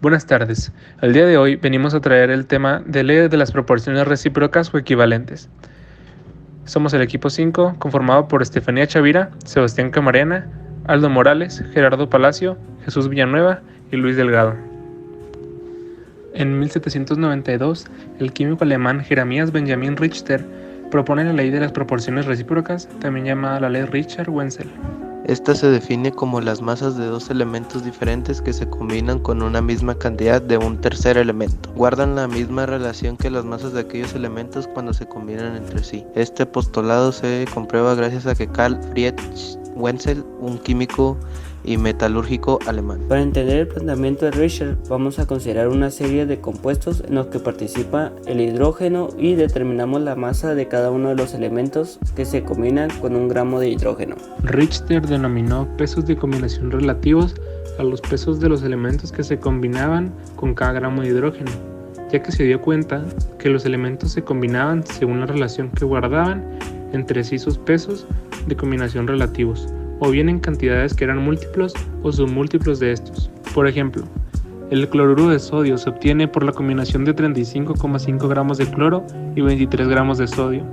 Buenas tardes. El día de hoy venimos a traer el tema de ley de las proporciones recíprocas o equivalentes. Somos el equipo 5, conformado por Estefanía Chavira, Sebastián Camarena, Aldo Morales, Gerardo Palacio, Jesús Villanueva y Luis Delgado. En 1792, el químico alemán Jeremías Benjamin Richter propone la ley de las proporciones recíprocas, también llamada la ley Richter-Wenzel. Esta se define como las masas de dos elementos diferentes que se combinan con una misma cantidad de un tercer elemento. Guardan la misma relación que las masas de aquellos elementos cuando se combinan entre sí. Este postulado se comprueba gracias a que Carl Friedrich Wenzel, un químico y metalúrgico alemán. Para entender el planteamiento de Richter, vamos a considerar una serie de compuestos en los que participa el hidrógeno y determinamos la masa de cada uno de los elementos que se combinan con un gramo de hidrógeno. Richter denominó pesos de combinación relativos a los pesos de los elementos que se combinaban con cada gramo de hidrógeno, ya que se dio cuenta que los elementos se combinaban según la relación que guardaban entre sí sus pesos de combinación relativos, o bien en cantidades que eran múltiplos o submúltiplos de estos. Por ejemplo, el cloruro de sodio se obtiene por la combinación de 35,5 gramos de cloro y 23 gramos de sodio,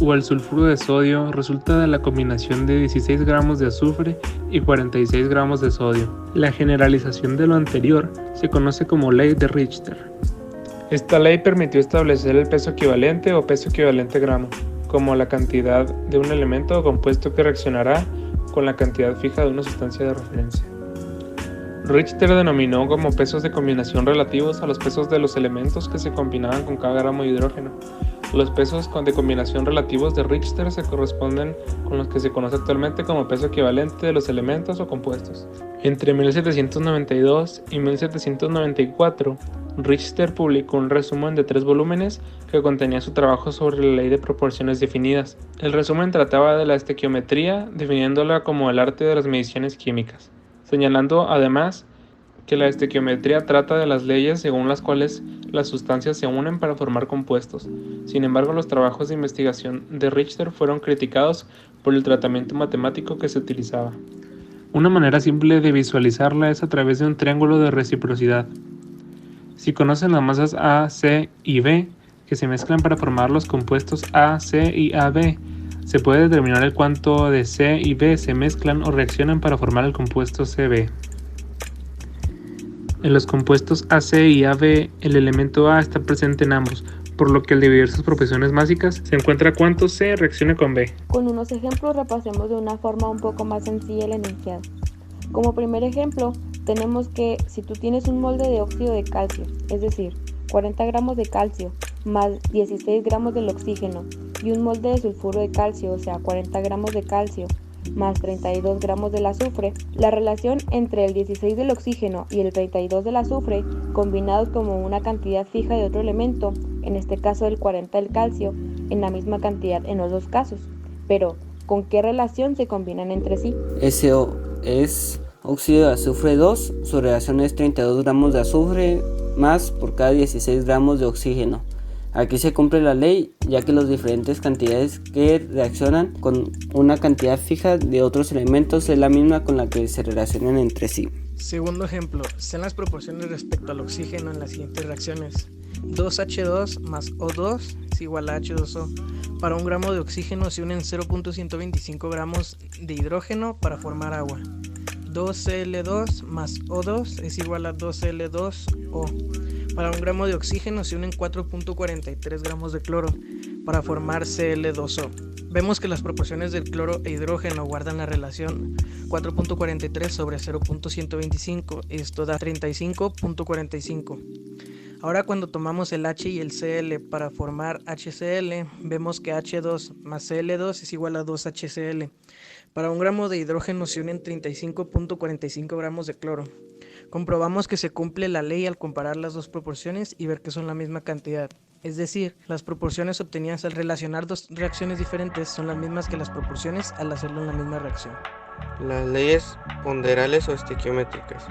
o el sulfuro de sodio resulta de la combinación de 16 gramos de azufre y 46 gramos de sodio. La generalización de lo anterior se conoce como ley de Richter. Esta ley permitió establecer el peso equivalente o peso equivalente gramo, como la cantidad de un elemento o compuesto que reaccionará con la cantidad fija de una sustancia de referencia. Richter denominó como pesos de combinación relativos a los pesos de los elementos que se combinaban con cada gramo de hidrógeno. Los pesos de combinación relativos de Richter se corresponden con los que se conoce actualmente como peso equivalente de los elementos o compuestos. Entre 1792 y 1794, Richter publicó un resumen de 3 volúmenes que contenía su trabajo sobre la ley de proporciones definidas. El resumen trataba de la estequiometría, definiéndola como el arte de las mediciones químicas, señalando además que la estequiometría trata de las leyes según las cuales las sustancias se unen para formar compuestos. Sin embargo, los trabajos de investigación de Richter fueron criticados por el tratamiento matemático que se utilizaba. Una manera simple de visualizarla es a través de un triángulo de reciprocidad. Si conocen las masas A, C y B, que se mezclan para formar los compuestos A, C y AB, se puede determinar el cuánto de C y B se mezclan o reaccionan para formar el compuesto CB. En los compuestos AC y AB, el elemento A está presente en ambos, por lo que al dividir sus proporciones básicas, se encuentra cuánto C reacciona con B. Con unos ejemplos repasemos de una forma un poco más sencilla el enunciado. Como primer ejemplo, tenemos que si tú tienes un molde de óxido de calcio, es decir, 40 gramos de calcio más 16 gramos del oxígeno, y un molde de sulfuro de calcio, o sea, 40 gramos de calcio más 32 gramos del azufre, la relación entre el 16 del oxígeno y el 32 del azufre, combinados como una cantidad fija de otro elemento, en este caso el 40 del calcio, en la misma cantidad en los dos casos. Pero, ¿con qué relación se combinan entre sí? SO es óxido de azufre 2, su relación es 32 gramos de azufre más por cada 16 gramos de oxígeno. Aquí se cumple la ley, ya que las diferentes cantidades que reaccionan con una cantidad fija de otros elementos es la misma con la que se relacionan entre sí. Segundo ejemplo, sean las proporciones respecto al oxígeno en las siguientes reacciones. 2H2 más O2 es igual a H2O. Para un gramo de oxígeno se unen 0.125 gramos de hidrógeno para formar agua. 2Cl2 más O2 es igual a 2Cl2O. Para un gramo de oxígeno se unen 4.43 gramos de cloro para formar Cl2O. Vemos que las proporciones del cloro e hidrógeno guardan la relación 4.43 sobre 0.125, esto da 35.45. Ahora cuando tomamos el H y el Cl para formar HCl, vemos que H2 más Cl2 es igual a 2HCl. Para un gramo de hidrógeno se unen 35.45 gramos de cloro. Comprobamos que se cumple la ley al comparar las dos proporciones y ver que son la misma cantidad. Es decir, las proporciones obtenidas al relacionar dos reacciones diferentes son las mismas que las proporciones al hacerlo en la misma reacción. Las leyes ponderales o estequiométricas.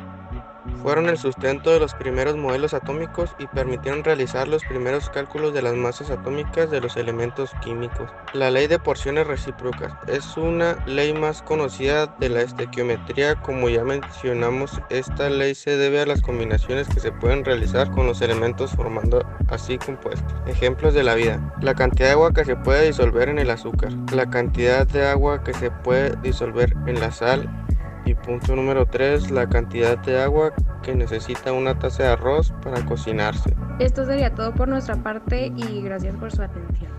Fueron el sustento de los primeros modelos atómicos y permitieron realizar los primeros cálculos de las masas atómicas de los elementos químicos. La ley de porciones recíprocas es una ley más conocida de la estequiometría. Como ya mencionamos, esta ley se debe a las combinaciones que se pueden realizar con los elementos formando así compuestos. Ejemplos de la vida: la cantidad de agua que se puede disolver en el azúcar, la cantidad de agua que se puede disolver en la sal, y punto número 3, la cantidad de agua que necesita una taza de arroz para cocinarse. Esto sería todo por nuestra parte y gracias por su atención.